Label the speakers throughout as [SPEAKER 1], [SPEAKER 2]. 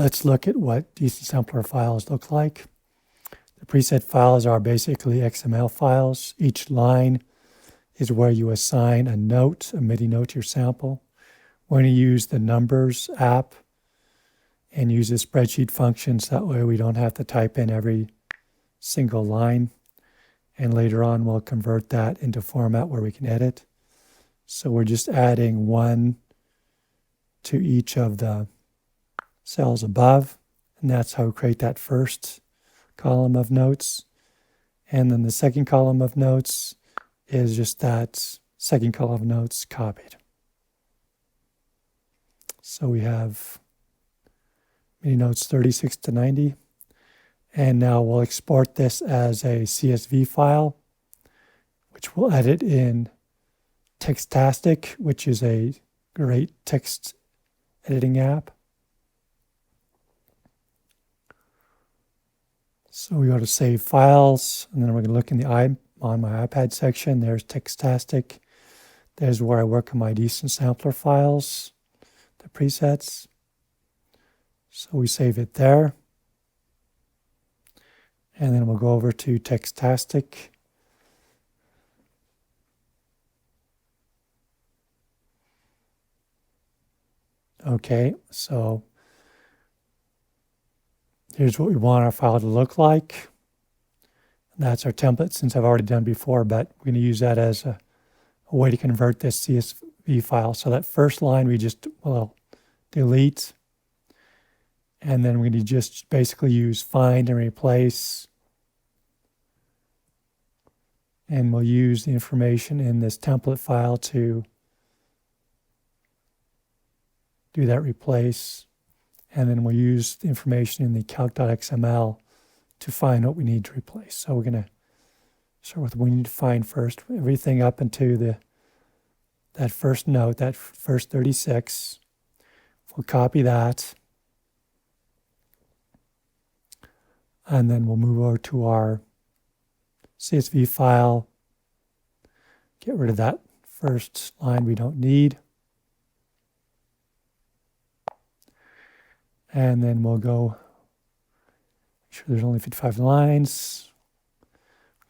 [SPEAKER 1] Let's look at what DecentSampler files look like. The preset files are basically XML files. Each line is where you assign a note, a MIDI note to your sample. We're going to use the Numbers app and use the spreadsheet functions. That way we don't have to type in every single line. And later on we'll convert that into format where we can edit. So we're just adding one to each of the cells above, and that's how we create that first column of notes. And then the second column of notes is just that second column of notes copied. So we have MIDI notes 36 to 90. And now we'll export this as a CSV file, which we'll edit in Textastic, which is a great text editing app. So we go to Save Files, and then we're going to look in on my iPad section. There's Textastic. There's where I work on my DecentSampler files, the presets. So we save it there. And then we'll go over to Textastic. Okay, so here's what we want our file to look like. That's our template, since I've already done before, but we're going to use that as a way to convert this CSV file. So that first line we just will delete, and then we're going to just basically use find and replace, and we'll use the information in this template file to do that replace. And then we'll use the information in the calc.xml to find what we need to replace. So we're going to start with what we need to find first. Everything up into that first note, that first 36. We'll copy that. And then we'll move over to our CSV file. Get rid of that first line we don't need. And then we'll go, make sure there's only 55 lines.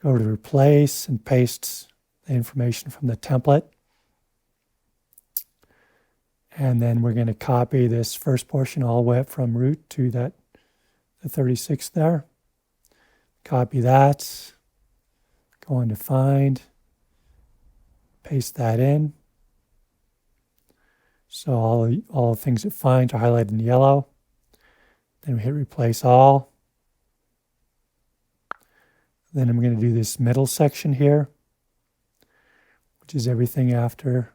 [SPEAKER 1] Go to replace and paste the information from the template. And then we're going to copy this first portion all the way up from root to the 36 there. Copy that. Go into find. Paste that in. So all the things that find are highlighted in yellow. Then we hit replace all. Then I'm going to do this middle section here, which is everything after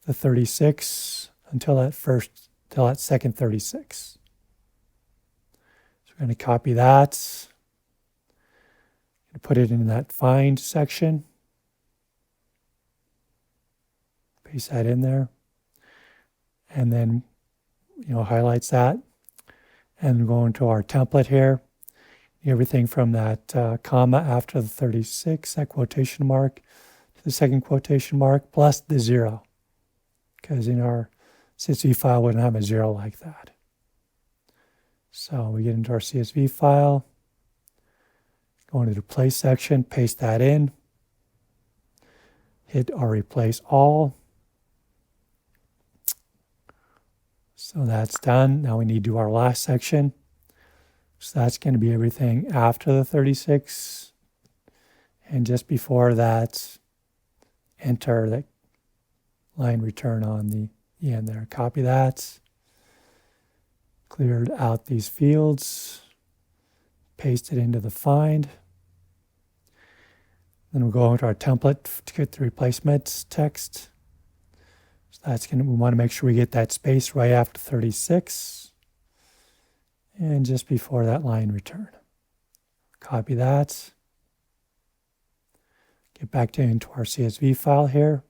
[SPEAKER 1] the 36 until that second 36. So we're going to copy that and put it in that find section. Paste that in there. And then, highlights that. And go into our template here. Everything from that comma after the 36, that quotation mark, to the second quotation mark, plus the 0. Because in our CSV file, we don't have a 0 like that. So we get into our CSV file, go into the replace section, paste that in, hit our replace all. So that's done. Now we need to do our last section. So that's going to be everything after the 36. And just before that, enter that line return on the end there. Copy that. Cleared out these fields. Paste it into the find. Then we'll go into our template to get the replacement text. We want to make sure we get that space right after 36 and just before that line return. Copy that. Get back into our CSV file here.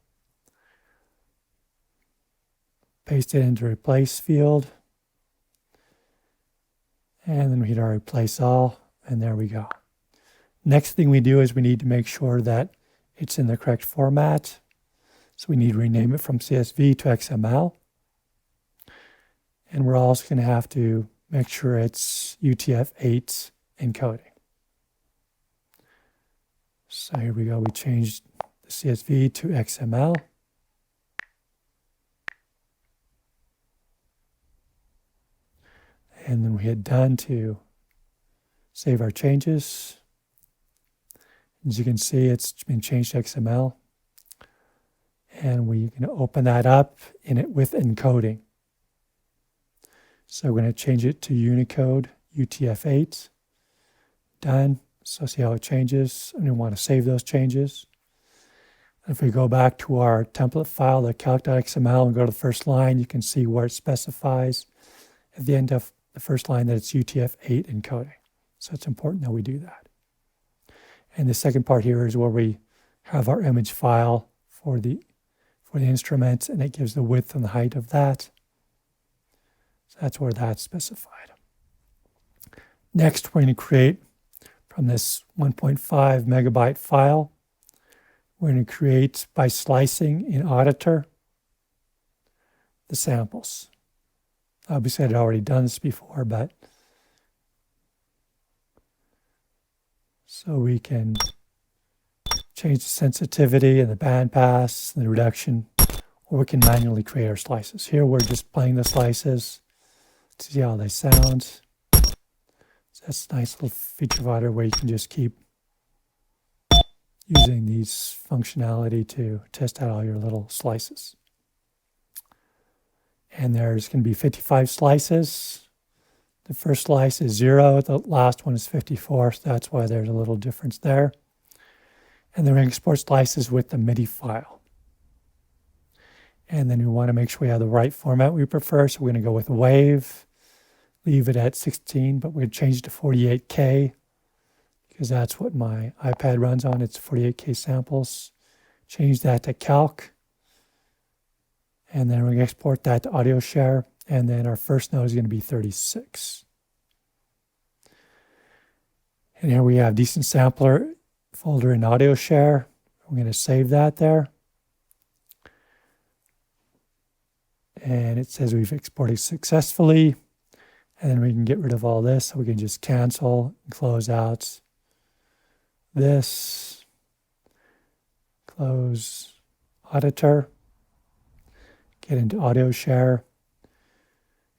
[SPEAKER 1] Paste it into replace field. And then we hit our replace all, and there we go. Next thing we do is we need to make sure that it's in the correct format. So we need to rename it from CSV to XML. And we're also going to have to make sure it's UTF-8 encoding. So here we go. We changed the CSV to XML. And then we hit done to save our changes. As you can see, it's been changed to XML. And we're going to open that up in it with encoding. So we're going to change it to Unicode UTF-8. Done. So see how it changes. And we want to save those changes. And if we go back to our template file, the calc.xml, and go to the first line, you can see where it specifies at the end of the first line that it's UTF-8 encoding. So it's important that we do that. And the second part here is where we have our image file for the instrument, and it gives the width and the height of that. So that's where that's specified. Next, we're going to create from this 1.5 megabyte file, we're going to create by slicing in Auditor the samples. Obviously, I'd already done this before, but so we can change the sensitivity and the bandpass and the reduction, or we can manually create our slices. Here we're just playing the slices to see how they sound. So that's a nice little feature of Auditor where you can just keep using these functionality to test out all your little slices. And there's going to be 55 slices. The first slice is 0, the last one is 54, so that's why there's a little difference there. And then we're going to export slices with the MIDI file. And then we want to make sure we have the right format we prefer, so we're going to go with WAV, leave it at 16, but we're going to change it to 48K, because that's what my iPad runs on. It's 48K samples. Change that to calc. And then we're going to export that to audio share. And then our first note is going to be 36. And here we have DecentSampler folder in audio share. We're going to save that there. And it says we've exported successfully. And then we can get rid of all this. So we can just cancel and close out this. Close Auditor. Get into audio share.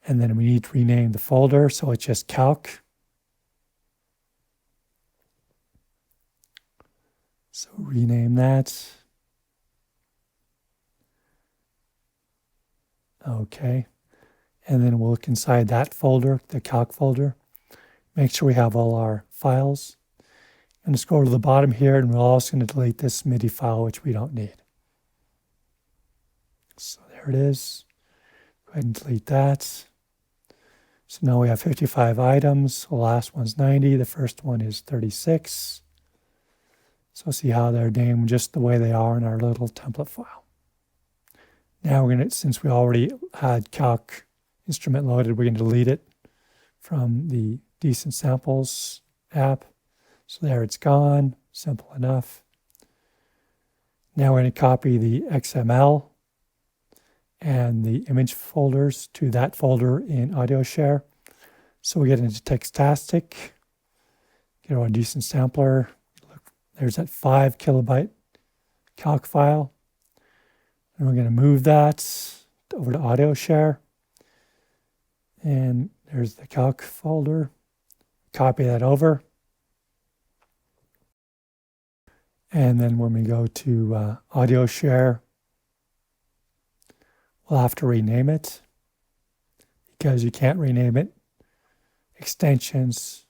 [SPEAKER 1] And then we need to rename the folder, so it's just calc. So rename that. Okay. And then we'll look inside that folder, the calc folder. Make sure we have all our files. I'm going to scroll to the bottom here, and we're also going to delete this MIDI file, which we don't need. So there it is. Go ahead and delete that. So now we have 55 items. The last one's 90. The first one is 36. So see how they're named just the way they are in our little template file. Now we're going to, since we already had calc instrument loaded, we're going to delete it from the Decent Samples app. So there it's gone. Simple enough. Now we're going to copy the XML and the image folders to that folder in audio share. So we get into Textastic, get our DecentSampler. Look, there's that 5 kilobyte calc file. And we're going to move that over to audio share. And there's the calc folder. Copy that over. And then when we go to audio share, we'll have to rename it, because you can't rename it extensions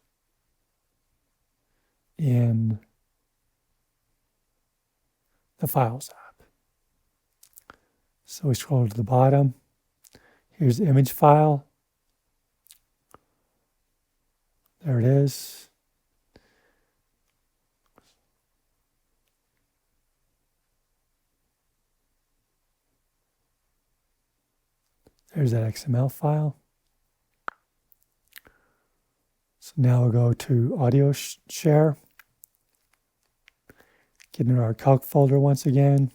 [SPEAKER 1] in the Files app. So we scroll to the bottom. Here's the image file. There it is. There's that XML file. So now we'll go to audio share. Get into our calc folder once again.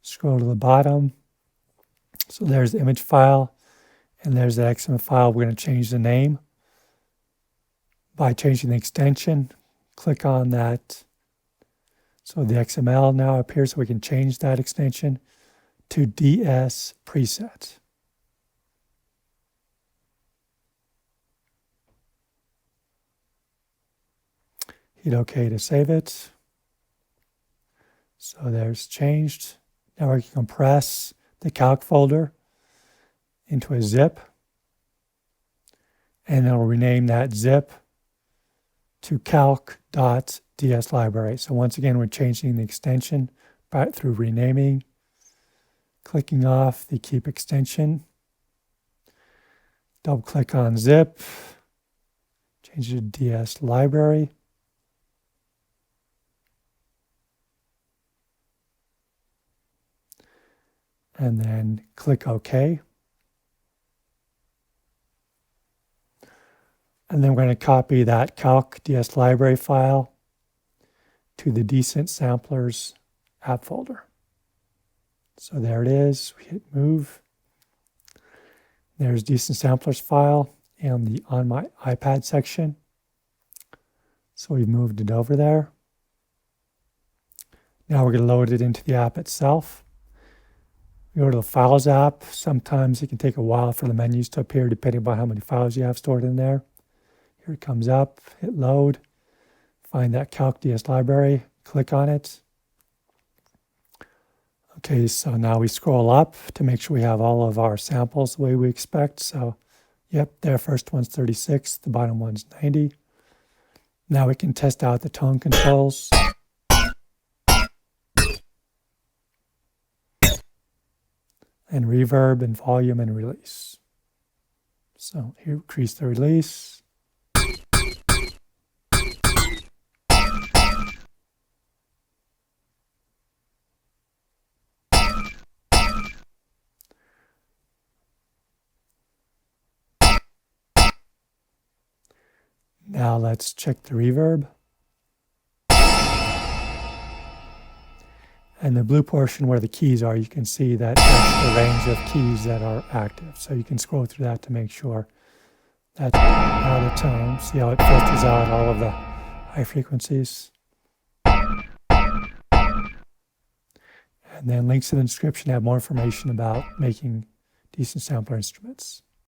[SPEAKER 1] Scroll to the bottom. So there's the image file And there's that XML file. We're going to change the name by changing the extension. Click on that. So the XML now appears, so we can change that extension to dspreset. Hit OK to save it. So there's changed. Now we can compress the calc folder into a zip, and then we'll rename that zip to calc.dslibrary. So once again, we're changing the extension through renaming, clicking off the keep extension, double click on zip, change it to dslibrary. And then click OK. And then we're going to copy that calc dslibrary file to the DecentSamplers app folder. So there it is. We hit move. There's DecentSamplers file in the On My iPad section. So we've moved it over there. Now we're going to load it into the app itself. We go to the Files app. Sometimes it can take a while for the menus to appear depending upon how many files you have stored in there. Here it comes up, hit load, find that calc dslibrary, click on it. Okay, so now we scroll up to make sure we have all of our samples the way we expect. So, yep, their first one's 36, the bottom one's 90. Now we can test out the tone controls. And reverb and volume and release. So here, increase the release. Now let's check the reverb. And the blue portion where the keys are, you can see that that's the range of keys that are active. So you can scroll through that to make sure that's out of tone. See how it filters out all of the high frequencies. And then links in the description have more information about making DecentSampler instruments.